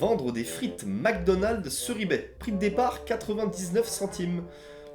vendre des frites McDonald's sur eBay. Prix de départ 99 centimes.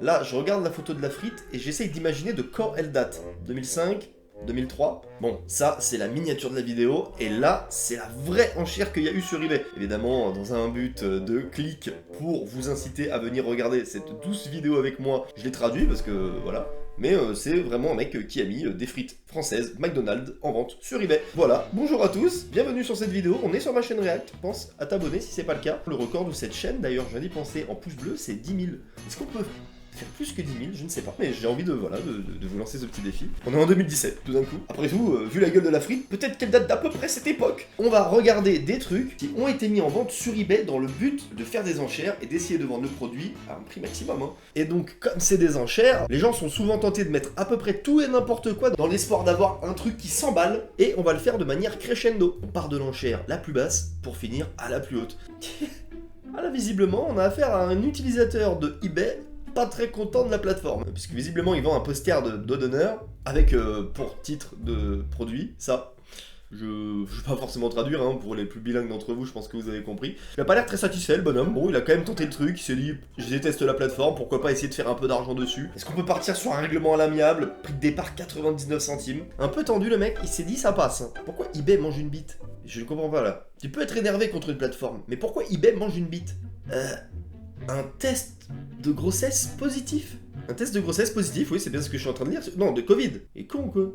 Là, je regarde la photo de la frite et j'essaye d'imaginer de quand elle date. 2005 2003. Bon, ça, c'est la miniature de la vidéo, et là, c'est la vraie enchère qu'il y a eu sur eBay. Évidemment, dans un but de clic pour vous inciter à venir regarder cette douce vidéo avec moi, je l'ai traduit parce que, voilà. Mais c'est vraiment un mec qui a mis des frites françaises McDonald's en vente sur eBay. Voilà, bonjour à tous, bienvenue sur cette vidéo, on est sur ma chaîne React, pense à t'abonner si c'est pas le cas. Le record de cette chaîne, d'ailleurs, je viens d'y penser, en pouce bleu, c'est 10 000. Est-ce qu'on peut faire plus que 10 000, je ne sais pas. Mais j'ai envie de vous lancer ce petit défi. On est en 2017, tout d'un coup. Après tout, vu la gueule de la frite, peut-être qu'elle date d'à peu près cette époque. On va regarder des trucs qui ont été mis en vente sur eBay dans le but de faire des enchères et d'essayer de vendre le produit à un prix maximum. Et donc, comme c'est des enchères, les gens sont souvent tentés de mettre à peu près tout et n'importe quoi dans l'espoir d'avoir un truc qui s'emballe, et on va le faire de manière crescendo. On part de l'enchère la plus basse pour finir à la plus haute. Ah là, visiblement, on a affaire à un utilisateur de eBay pas très content de la plateforme, puisque visiblement il vend un poster de doigt d'honneur avec pour titre de produit ça. Je vais pas forcément traduire, pour les plus bilingues d'entre vous, je pense que vous avez compris. Il a pas l'air très satisfait, le bonhomme. Bon, il a quand même tenté le truc, il s'est dit, je déteste la plateforme, pourquoi pas essayer de faire un peu d'argent dessus. Est-ce qu'on peut partir sur un règlement à l'amiable? Prix de départ 99 centimes. Un peu tendu le mec, il s'est dit ça passe. Pourquoi eBay mange une bite? Je ne comprends pas là. Tu peux être énervé contre une plateforme, mais pourquoi eBay mange une bite? Un test de grossesse positif? Un test de grossesse positif, oui, c'est bien ce que je suis en train de lire. Non, de Covid. Et con, quoi.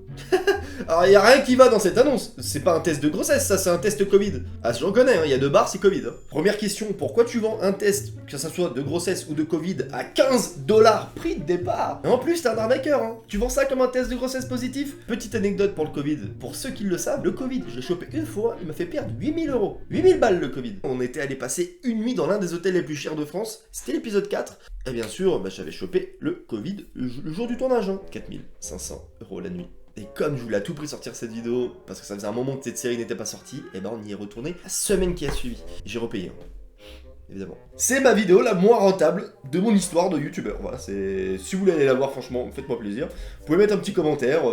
Alors, il n'y a rien qui va dans cette annonce. C'est pas un test de grossesse, ça, c'est un test Covid. Ah, j'en connais, il y a 2 barres, c'est Covid. Première question, pourquoi tu vends un test, que ça soit de grossesse ou de Covid, à 15 $ prix de départ? Et en plus, t'es un arnaqueur, Tu vends ça comme un test de grossesse positif? Petite anecdote pour le Covid. Pour ceux qui le savent, le Covid, je l'ai chopé une fois, il m'a fait perdre 8000 €. 8000 balles, le Covid. On était allé passer une nuit dans l'un des hôtels les plus chers de France. C'était l'épisode 4. Et bien sûr, j'avais chopé le Covid le jour du tournage, 4500 € la nuit. Et comme je voulais à tout prix sortir cette vidéo, parce que ça faisait un moment que cette série n'était pas sortie, et on y est retourné la semaine qui a suivi. Et j'ai repayé, évidemment. C'est ma vidéo la moins rentable de mon histoire de youtubeur. Voilà, c'est... Si vous voulez aller la voir, franchement, faites-moi plaisir. Vous pouvez mettre un petit commentaire,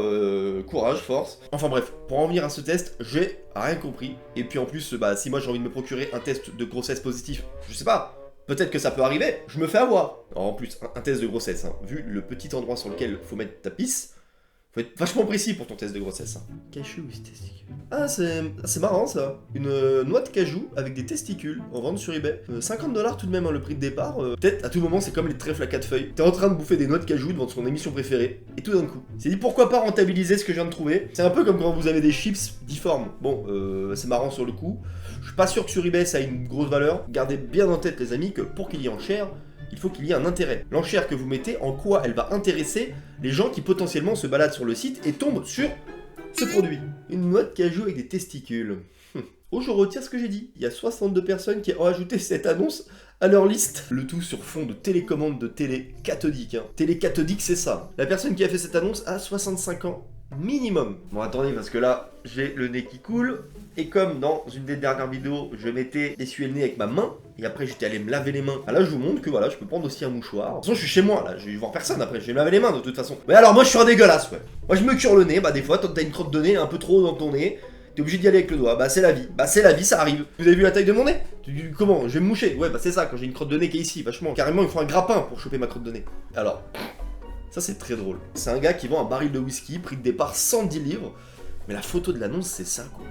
courage, force. Enfin bref, pour en venir à ce test, j'ai rien compris. Et puis en plus, si moi j'ai envie de me procurer un test de grossesse positif, je sais pas, peut-être que ça peut arriver, je me fais avoir. Alors, en plus, un test de grossesse, vu le petit endroit sur lequel faut mettre ta pisse, faut être vachement précis pour ton test de grossesse. Cachou ou testicules? Ah, c'est marrant ça. Une noix de cajou avec des testicules en vente sur eBay. 50 $ tout de même, le prix de départ. Peut-être à tout moment, c'est comme les trèfles à 4 feuilles. T'es en train de bouffer des noix de cajou devant son émission préférée, et tout d'un coup, c'est dit pourquoi pas rentabiliser ce que je viens de trouver. C'est un peu comme quand vous avez des chips difformes. Bon, c'est marrant sur le coup. Je suis pas sûr que sur eBay ça ait une grosse valeur. Gardez bien en tête, les amis, que pour qu'il y ait enchère, il faut qu'il y ait un intérêt. L'enchère que vous mettez, en quoi elle va intéresser les gens qui potentiellement se baladent sur le site et tombent sur ce produit. Une noix de cajou avec des testicules. Oh, je retire ce que j'ai dit. Il y a 62 personnes qui ont ajouté cette annonce à leur liste. Le tout sur fond de télécommande de télé cathodique. Télé cathodique, c'est ça. La personne qui a fait cette annonce a 65 ans minimum. Bon, attendez, parce que là, j'ai le nez qui coule. Et comme dans une des dernières vidéos, je m'étais essuyé le nez avec ma main, et après j'étais allé me laver les mains. Ah là, je vous montre que voilà, je peux prendre aussi un mouchoir. De toute façon, je suis chez moi, là, je vais voir personne après, je vais me laver les mains de toute façon. Mais alors, moi, je suis un dégueulasse, ouais. Moi, je me cure le nez, des fois, t'as une crotte de nez un peu trop dans ton nez, t'es obligé d'y aller avec le doigt. C'est la vie. C'est la vie, ça arrive. Vous avez vu la taille de mon nez? Comment? Je vais me moucher. Ouais, c'est ça, quand j'ai une crotte de nez qui est ici, vachement. Carrément, il faut un grappin pour choper ma crotte de nez. Alors, ça, c'est très drôle. C'est un gars qui vend un baril de whisky, prix de départ 110 livres. Mais la photo de l'annonce, c'est ça, quoi.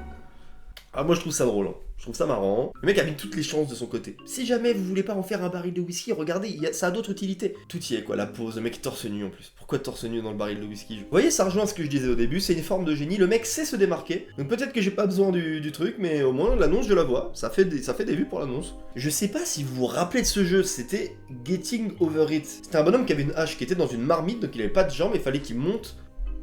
Ah, moi je trouve ça drôle, je trouve ça marrant. Le mec a mis toutes les chances de son côté. Si jamais vous voulez pas en faire un baril de whisky, regardez, ça a d'autres utilités. Tout y est, quoi, la pose, le mec torse nu en plus. Pourquoi torse nu dans le baril de whisky? Vous voyez, ça rejoint ce que je disais au début, c'est une forme de génie, le mec sait se démarquer. Donc peut-être que j'ai pas besoin du truc, mais au moins l'annonce je la vois, ça fait des vues pour l'annonce. Je sais pas si vous vous rappelez de ce jeu, c'était Getting Over It. C'était un bonhomme qui avait une hache, qui était dans une marmite, donc il avait pas de jambes, et fallait qu'il monte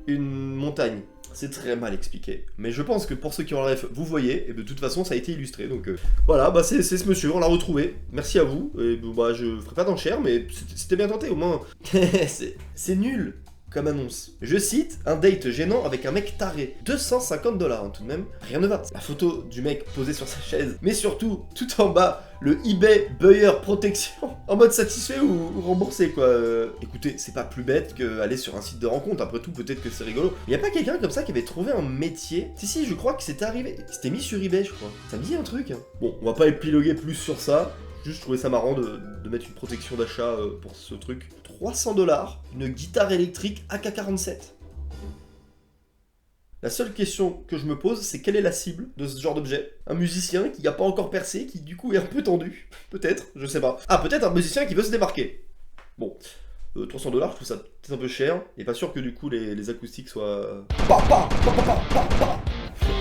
une montagne. C'est très mal expliqué, mais je pense que pour ceux qui ont le ref, vous voyez, et de toute façon ça a été illustré, donc voilà, c'est ce monsieur, on l'a retrouvé, merci à vous, et je ferai pas d'enchère, mais c'était bien tenté au moins. C'est nul, comme annonce. Je cite, un date gênant avec un mec taré. 250 $, tout de même, rien ne va. La photo du mec posé sur sa chaise, mais surtout, tout en bas, le eBay Buyer Protection, en mode satisfait ou remboursé quoi. Écoutez, c'est pas plus bête qu'aller sur un site de rencontre, après tout peut-être que c'est rigolo. Y a pas quelqu'un comme ça qui avait trouvé un métier? Si, je crois que c'était arrivé, c'était mis sur eBay je crois. Ça me dit un truc. Bon, on va pas épiloguer plus sur ça. Juste, je trouvais ça marrant de mettre une protection d'achat pour ce truc. 300 $, une guitare électrique AK-47. La seule question que je me pose, c'est quelle est la cible de ce genre d'objet? Un musicien qui n'a pas encore percé, qui du coup est un peu tendu. Peut-être, je sais pas. Ah, peut-être un musicien qui veut se démarquer. Bon, 300 $, je trouve ça peut-être un peu cher. Et pas sûr que du coup les acoustiques soient...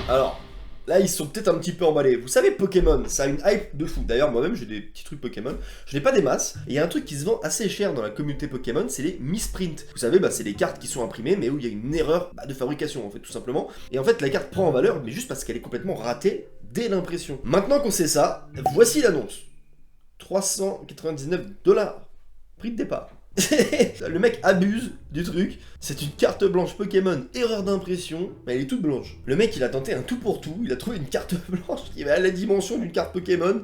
Alors... Là, ils sont peut-être un petit peu emballés. Vous savez, Pokémon, ça a une hype de fou. D'ailleurs, moi-même, j'ai des petits trucs Pokémon. Je n'ai pas des masses. Et il y a un truc qui se vend assez cher dans la communauté Pokémon, c'est les misprints. Vous savez, c'est les cartes qui sont imprimées, mais où il y a une erreur de fabrication, en fait, tout simplement. Et en fait, la carte prend en valeur, mais juste parce qu'elle est complètement ratée dès l'impression. Maintenant qu'on sait ça, voici l'annonce. 399 $. Prix de départ. Le mec abuse du truc, c'est une carte blanche Pokémon, erreur d'impression, mais elle est toute blanche. Le mec il a tenté un tout pour tout, il a trouvé une carte blanche qui va à la dimension d'une carte Pokémon.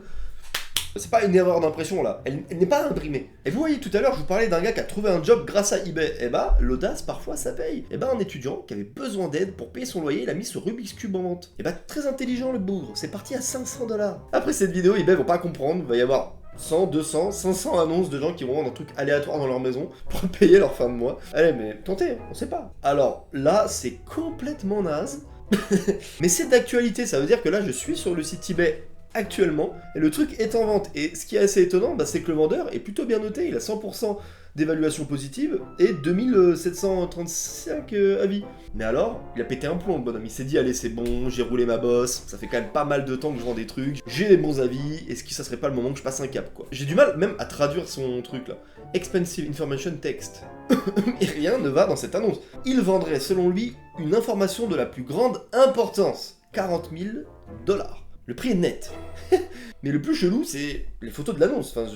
C'est pas une erreur d'impression là, elle n'est pas imprimée. Et vous voyez tout à l'heure je vous parlais d'un gars qui a trouvé un job grâce à eBay. Et l'audace parfois ça paye. Et un étudiant qui avait besoin d'aide pour payer son loyer, il a mis ce Rubik's Cube en vente. Et très intelligent le bougre, c'est parti à 500 $. Après cette vidéo eBay vont pas comprendre, il va y avoir 100, 200, 500 annonces de gens qui vont vendre un truc aléatoire dans leur maison pour payer leur fin de mois. Allez, mais tentez, on sait pas. Alors là, c'est complètement naze. Mais c'est d'actualité, ça veut dire que là, je suis sur le site eBay actuellement, et le truc est en vente. Et ce qui est assez étonnant, c'est que le vendeur est plutôt bien noté, il a 100% d'évaluation positive et 2735 avis. Mais alors, il a pété un plomb le bonhomme, il s'est dit allez c'est bon, j'ai roulé ma bosse, ça fait quand même pas mal de temps que je vends des trucs, j'ai des bons avis, est-ce que ça serait pas le moment que je passe un cap quoi? J'ai du mal même à traduire son truc là. Expensive Information Text. Et rien ne va dans cette annonce. Il vendrait selon lui une information de la plus grande importance. 40 000 $. Le prix est net. Mais le plus chelou, c'est les photos de l'annonce. Enfin,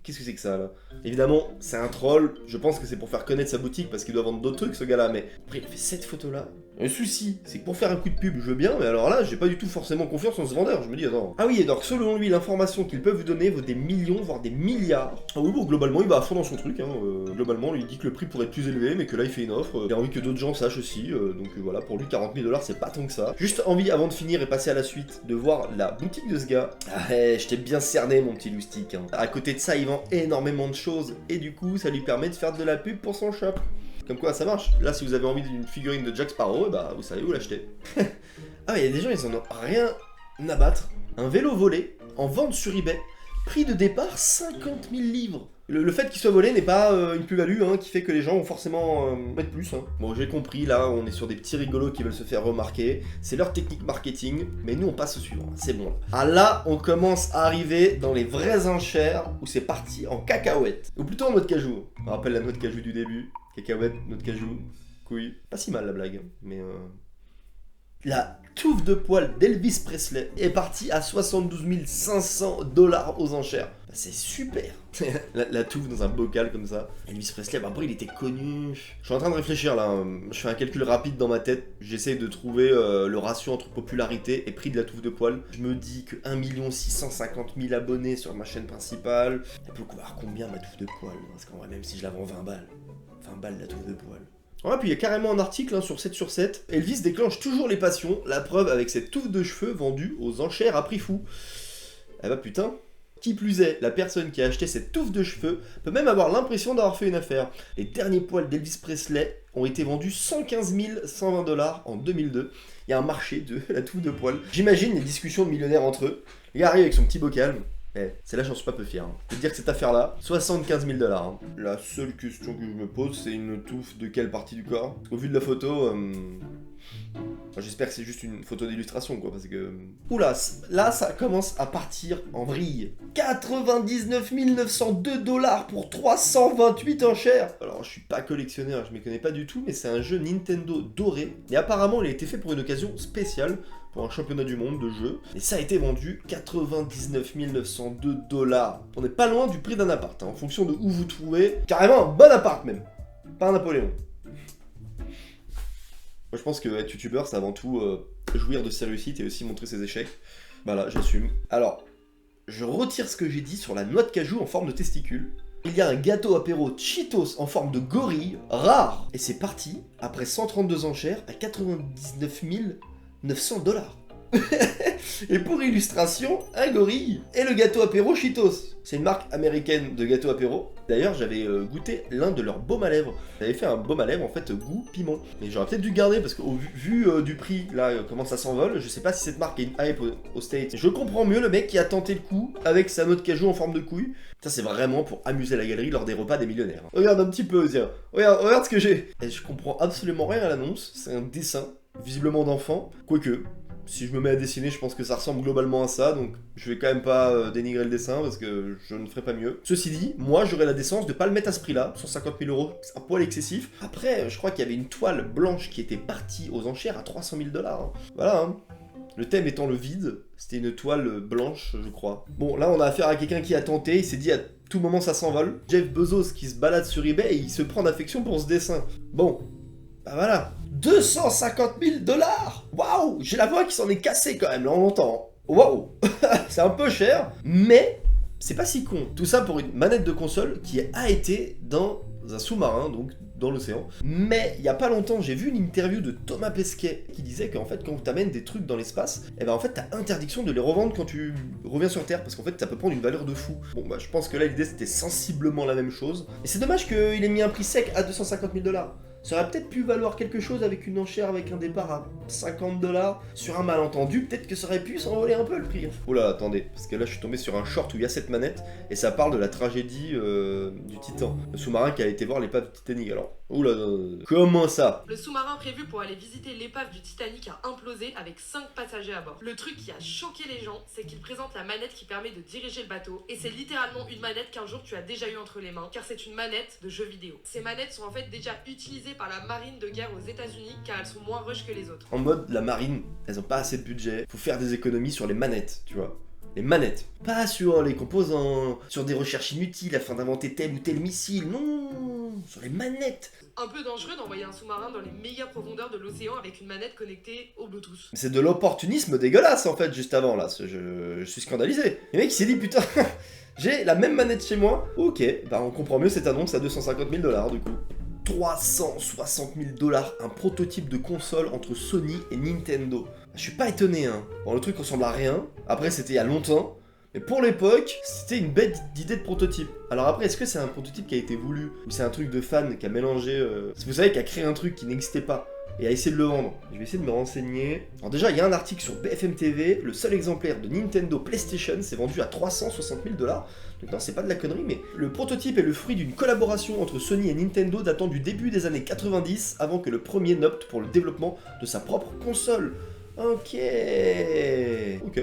qu'est-ce que c'est que ça, là? Évidemment, c'est un troll. Je pense que c'est pour faire connaître sa boutique, parce qu'il doit vendre d'autres trucs, ce gars-là. Mais après, il a fait cette photo-là. Le souci, c'est que pour faire un coup de pub, je veux bien, mais alors là, j'ai pas du tout forcément confiance en ce vendeur. Je me dis, attends. Ah oui, et donc, selon lui, l'information qu'il peut vous donner vaut des millions, voire des milliards. Ah oui, bon, globalement, il va à fond dans son truc. Globalement, lui, il dit que le prix pourrait être plus élevé, mais que là, il fait une offre. Il a envie que d'autres gens sachent aussi. Donc voilà, pour lui, 40 000 $, c'est pas tant que ça. Juste envie, avant de finir et passer à la suite, de voir la boutique de ce gars. Ah, je t'ai bien cerné, mon petit loustic. À côté de ça, il vend énormément de choses. Et du coup, ça lui permet de faire de la pub pour son shop. Comme quoi ça marche. Là, si vous avez envie d'une figurine de Jack Sparrow, vous savez où l'acheter. Ah, il y a des gens, ils en ont rien à battre. Un vélo volé, en vente sur eBay, prix de départ 50 000 livres. Le fait qu'il soit volé n'est pas une plus-value qui fait que les gens vont forcément mettre plus. Bon, j'ai compris, là, on est sur des petits rigolos qui veulent se faire remarquer. C'est leur technique marketing, mais nous, on passe au suivant. C'est bon, là. Ah là, on commence à arriver dans les vraies enchères où c'est parti en cacahuète. Ou plutôt en noix de cajou. On rappelle la noix de cajou du début. Cacahuète, noix de cajou, couille. Pas si mal la blague, mais La touffe de poil d'Elvis Presley est partie à 72 500 $ aux enchères. C'est super. la touffe dans un bocal comme ça. Elvis Presley, après il était connu. Je suis en train de réfléchir là, je fais un calcul rapide dans ma tête. J'essaie de trouver le ratio entre popularité et prix de la touffe de poil. Je me dis que 1 650 000 abonnés sur ma chaîne principale. Elle peut couvrir combien ma touffe de poil? Parce qu'en vrai, même si je la vends 20 balles. 20 balles la touffe de poil. Ouais, puis il y a carrément un article sur 7 sur 7. Elvis déclenche toujours les passions, la preuve avec cette touffe de cheveux vendue aux enchères à prix fou. Eh bah putain. Qui plus est, la personne qui a acheté cette touffe de cheveux peut même avoir l'impression d'avoir fait une affaire. Les derniers poils d'Elvis Presley ont été vendus 115 120 $ en 2002. Il y a un marché de la touffe de poil. J'imagine les discussions de millionnaires entre eux. Le gars arrive avec son petit bocal. C'est là j'en suis pas peu fier. Je peux te dire que cette affaire-là, 75 000 $. La seule question que je me pose, c'est une touffe de quelle partie du corps? Au vu de la photo, j'espère que c'est juste une photo d'illustration, quoi, parce que... Oula, là ça commence à partir en vrille. 99 902 $ pour 328 enchères. Alors je suis pas collectionneur, je m'y connais pas du tout, mais c'est un jeu Nintendo doré. Et apparemment il a été fait pour une occasion spéciale. Pour un championnat du monde de jeu, et ça a été vendu 99 902 $. On n'est pas loin du prix d'un appart, en fonction de où vous trouvez, carrément un bon appart même, pas un Napoléon. Moi je pense que être youtubeur c'est avant tout jouir de ses réussites et aussi montrer ses échecs. Voilà, j'assume. Alors, je retire ce que j'ai dit sur la noix de cajou en forme de testicule. Il y a un gâteau apéro Cheetos en forme de gorille, rare. Et c'est parti, après 132 enchères, à 99 900 $. Et pour illustration, un gorille et le gâteau apéro Cheetos. C'est une marque américaine de gâteau apéro. D'ailleurs, j'avais goûté l'un de leurs baumes à lèvres. J'avais fait un baume à lèvres en fait goût piment. Mais j'aurais peut-être dû garder parce qu'au vu du prix, là, comment ça s'envole, je sais pas si cette marque est une hype au States. Je comprends mieux le mec qui a tenté le coup avec sa noix de cajou en forme de couille. Ça, c'est vraiment pour amuser la galerie lors des repas des millionnaires. Regarde un petit peu, tiens. Regarde ce que j'ai. Et je comprends absolument rien à l'annonce. C'est un dessin, visiblement d'enfant. Quoique, si je me mets à dessiner, je pense que ça ressemble globalement à ça, donc je vais quand même pas dénigrer le dessin parce que je ne ferai pas mieux. Ceci dit, moi j'aurais la décence de pas le mettre à ce prix-là, 150 000 €, c'est un poil excessif. Après, je crois qu'il y avait une toile blanche qui était partie aux enchères à 300 000 $. Hein. Voilà, hein. Le thème étant le vide, c'était une toile blanche, je crois. Bon, là on a affaire à quelqu'un qui a tenté, il s'est dit à tout moment ça s'envole. Jeff Bezos qui se balade sur eBay et il se prend d'affection pour ce dessin. Bon, bah voilà. 250 000 $. Waouh, j'ai la voix qui s'en est cassée quand même, là on l'entend. Waouh. C'est un peu cher, mais c'est pas si con. Tout ça pour une manette de console qui a été dans un sous-marin, donc dans l'océan. Mais il y a pas longtemps, j'ai vu une interview de Thomas Pesquet qui disait qu'en fait, quand tu amènes des trucs dans l'espace, et ben en fait, t'as interdiction de les revendre quand tu reviens sur Terre, parce qu'en fait, ça peut prendre une valeur de fou. Bon, bah, je pense que là, l'idée c'était sensiblement la même chose. Et c'est dommage qu'il ait mis un prix sec à 250 000 $. Ça aurait peut-être pu valoir quelque chose avec une enchère avec un départ à 50 $. Sur un malentendu, peut-être que ça aurait pu s'envoler un peu le prix. Oula, attendez, parce que là je suis tombé sur un short où il y a cette manette, et ça parle de la tragédie du Titan. Le sous-marin qui a été voir l'épave Titanic. Alors, oula, comment ça? Le sous-marin prévu pour aller visiter l'épave du Titanic a implosé avec 5 passagers à bord. Le truc qui a choqué les gens, c'est qu'il présente la manette qui permet de diriger le bateau, et c'est littéralement une manette qu'un jour tu as déjà eu entre les mains, car c'est une manette de jeu vidéo. Ces manettes sont en fait déjà utilisées par la marine de guerre aux États-Unis car elles sont moins rush que les autres. En mode, la marine, elles ont pas assez de budget, faut faire des économies sur les manettes, tu vois. Les manettes, pas sur les composants, sur des recherches inutiles afin d'inventer tel ou tel missile, non, sur les manettes. Un peu dangereux d'envoyer un sous-marin dans les méga profondeurs de l'océan avec une manette connectée au Bluetooth. C'est de l'opportunisme dégueulasse en fait, juste avant là, je suis scandalisé. Le mec il s'est dit putain, j'ai la même manette chez moi, ok, bah on comprend mieux cette annonce à 250 000 $ du coup. 360 000 $, un prototype de console entre Sony et Nintendo. Je suis pas étonné, hein. Bon, le truc ressemble à rien. Après, c'était il y a longtemps. Mais pour l'époque, c'était une bête d'idée de prototype. Alors après, est-ce que c'est un prototype qui a été voulu? Ou c'est un truc de fan qui a mélangé... Vous savez, qui a créé un truc qui n'existait pas et a essayé de le vendre. Je vais essayer de me renseigner. Alors déjà, il y a un article sur BFM TV. Le seul exemplaire de Nintendo PlayStation s'est vendu à 360 000 $. Donc non, c'est pas de la connerie, mais le prototype est le fruit d'une collaboration entre Sony et Nintendo datant du début des années 90, avant que le premier n'opte pour le développement de sa propre console. Ok,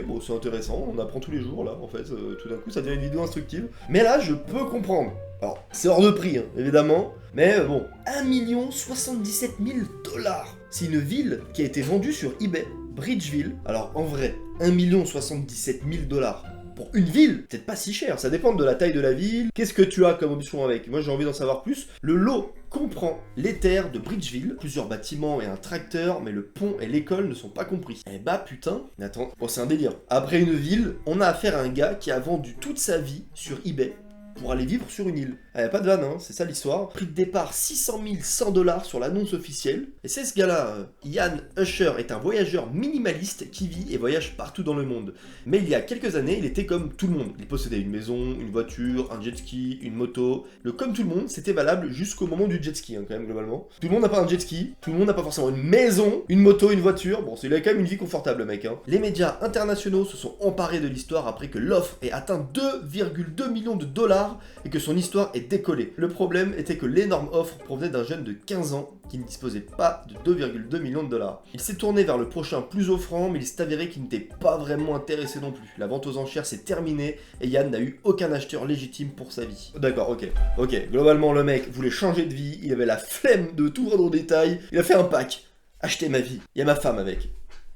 bon, c'est intéressant, on apprend tous les jours là, en fait, tout d'un coup ça devient une vidéo instructive. Mais là, je peux comprendre. Alors, c'est hors de prix, hein, évidemment, mais bon, 1 077 000 $. C'est une ville qui a été vendue sur eBay, Bridgeville. Alors, en vrai, 1 077 000 $. Pour une ville, peut-être pas si cher, ça dépend de la taille de la ville. Qu'est-ce que tu as comme option avec? Moi j'ai envie d'en savoir plus. Le lot comprend les terres de Bridgeville, plusieurs bâtiments et un tracteur, mais le pont et l'école ne sont pas compris. Eh bah putain, mais attends, bon c'est un délire. Après une ville, on a affaire à un gars qui a vendu toute sa vie sur eBay pour aller vivre sur une île. Ah, y a pas de vanne, hein, c'est ça l'histoire. Prix de départ 600 100 $ sur l'annonce officielle. Et c'est ce gars-là, Ian Usher, est un voyageur minimaliste qui vit et voyage partout dans le monde. Mais il y a quelques années, il était comme tout le monde. Il possédait une maison, une voiture, un jet ski, une moto. Le comme tout le monde, c'était valable jusqu'au moment du jet ski, hein, quand même, globalement. Tout le monde n'a pas un jet ski, tout le monde n'a pas forcément une maison, une moto, une voiture. Bon, il a quand même une vie confortable, le mec, hein. Les médias internationaux se sont emparés de l'histoire après que l'offre ait atteint 2,2 millions de $. Et que son histoire est décollée. Le problème était que l'énorme offre provenait d'un jeune de 15 ans qui ne disposait pas de 2,2 millions de $. Il s'est tourné vers le prochain plus offrant, mais il s'est avéré qu'il n'était pas vraiment intéressé non plus. La vente aux enchères s'est terminée et Yann n'a eu aucun acheteur légitime pour sa vie. D'accord, ok. Globalement, le mec voulait changer de vie, il avait la flemme de tout vendre en détail, il a fait un pack. Acheter ma vie. Il y a ma femme avec.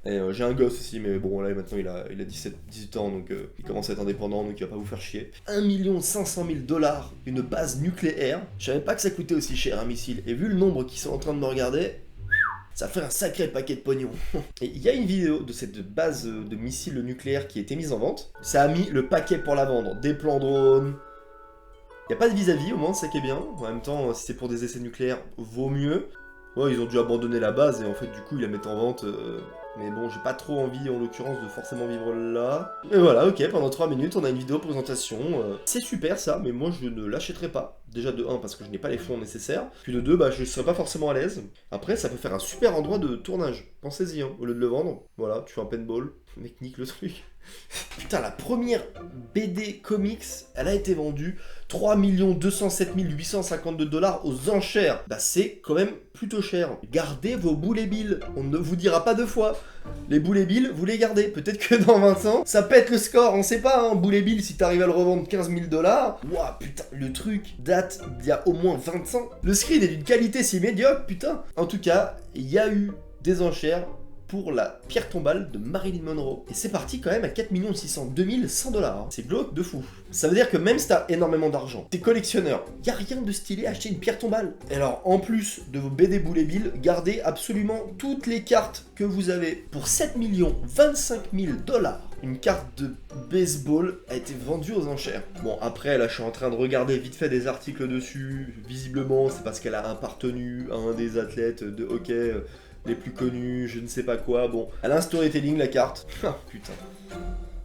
Et j'ai un gosse aussi, mais bon, là maintenant il a 18 ans, donc il commence à être indépendant, donc il va pas vous faire chier. 1 500 000 $, une base nucléaire. Je savais pas que ça coûtait aussi cher un missile, et vu le nombre qui sont en train de me regarder, Ça fait un sacré paquet de pognon. Et il y a une vidéo de cette base de missiles nucléaires qui a été mise en vente. Ça a mis le paquet pour la vendre. Des plans drones. Il n'y a pas de vis-à-vis, au moins, c'est qui est bien. En même temps, si c'est pour des essais nucléaires, vaut mieux. Ouais, ils ont dû abandonner la base et en fait, du coup, ils la mettent en vente. Mais bon, j'ai pas trop envie, en l'occurrence, de forcément vivre là. Et voilà, ok, pendant 3 minutes, on a une vidéo présentation. C'est super ça, mais moi, je ne l'achèterai pas. Déjà de 1, parce que je n'ai pas les fonds nécessaires. Puis de 2, bah, je ne serai pas forcément à l'aise. Après, ça peut faire un super endroit de tournage. Pensez-y, hein, au lieu de le vendre. Voilà, tu fais un paintball. Le mec nique le truc. Putain, la première BD comics, elle a été vendue 3 207 852 $ aux enchères. Bah c'est quand même plutôt cher. Gardez vos boulets billes, on ne vous dira pas deux fois. Les boulets billes, vous les gardez. Peut-être que dans 20 ans, ça pète le score, on sait pas, hein. Boulet bill, si t'arrives à le revendre 15 000 $, ouah, putain, le truc date d'il y a au moins 20 ans. Le screen est d'une qualité si médiocre, putain. En tout cas, il y a eu des enchères pour la pierre tombale de Marilyn Monroe. Et c'est parti quand même à 4 602 100 $. Hein. C'est glauque de fou. Ça veut dire que même si t'as énormément d'argent, t'es collectionneur, y a rien de stylé à acheter une pierre tombale. Et alors, en plus de vos BD Boulet Bill, gardez absolument toutes les cartes que vous avez. Pour 7 25 000 $, une carte de baseball a été vendue aux enchères. Bon, après, là, je suis en train de regarder vite fait des articles dessus. Visiblement, c'est parce qu'elle a appartenu à un des athlètes de hockey les plus connus, je ne sais pas quoi. Bon, elle a un storytelling, la carte. Ah, putain.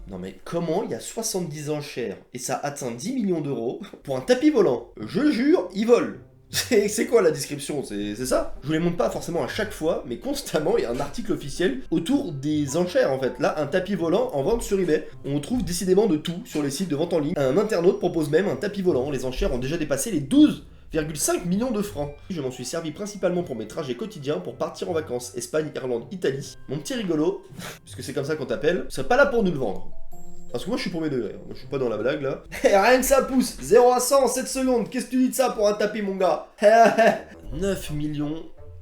Non mais comment il y a 70 enchères et ça atteint 10 millions d'euros pour un tapis volant? Je jure, il vole. C'est quoi la description? C'est ça? Je vous les montre pas forcément à chaque fois, mais constamment il y a un article officiel autour des enchères en fait. Là, un tapis volant en vente sur eBay. On trouve décidément de tout sur les sites de vente en ligne. Un internaute propose même un tapis volant. Les enchères ont déjà dépassé les 12,5 millions de francs. Je m'en suis servi principalement pour mes trajets quotidiens pour partir en vacances. Espagne, Irlande, Italie. Mon petit rigolo, puisque c'est comme ça qu'on t'appelle, serait pas là pour nous le vendre. Parce que moi je suis premier degré, moi je suis pas dans la blague là. Rien que ça pousse, 0 à 100 en 7 secondes, qu'est-ce que tu dis de ça pour un tapis mon gars? 9 millions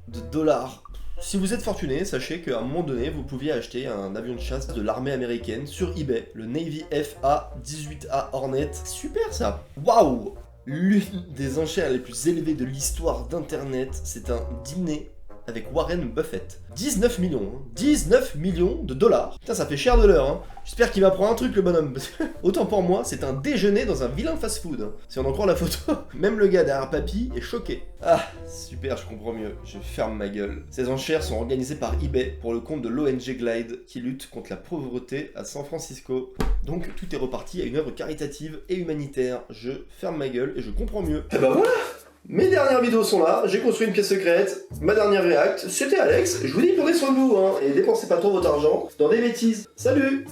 de dollars. Si vous êtes fortuné, sachez qu'à un moment donné, vous pouviez acheter un avion de chasse de l'armée américaine sur eBay, le Navy FA-18A Hornet. Super ça. Waouh. L'une des enchères les plus élevées de l'histoire d'internet, c'est un dîner avec Warren Buffett. 19 millions, hein. 19 millions de dollars. Putain, ça fait cher de l'heure, hein. J'espère qu'il va prendre un truc, le bonhomme. Autant pour moi, c'est un déjeuner dans un vilain fast-food. Hein. Si on en croit la photo. Même le gars derrière Papy est choqué. Ah, super, je comprends mieux. Je ferme ma gueule. Ces enchères sont organisées par eBay pour le compte de l'ONG Glide, qui lutte contre la pauvreté à San Francisco. Donc, tout est reparti à une œuvre caritative et humanitaire. Je ferme ma gueule et je comprends mieux. Et bah voilà! Mes dernières vidéos sont là, j'ai construit une pièce secrète, ma dernière react, c'était Alex, je vous dis prenez soin de vous, hein, et dépensez pas trop votre argent dans des bêtises. Salut!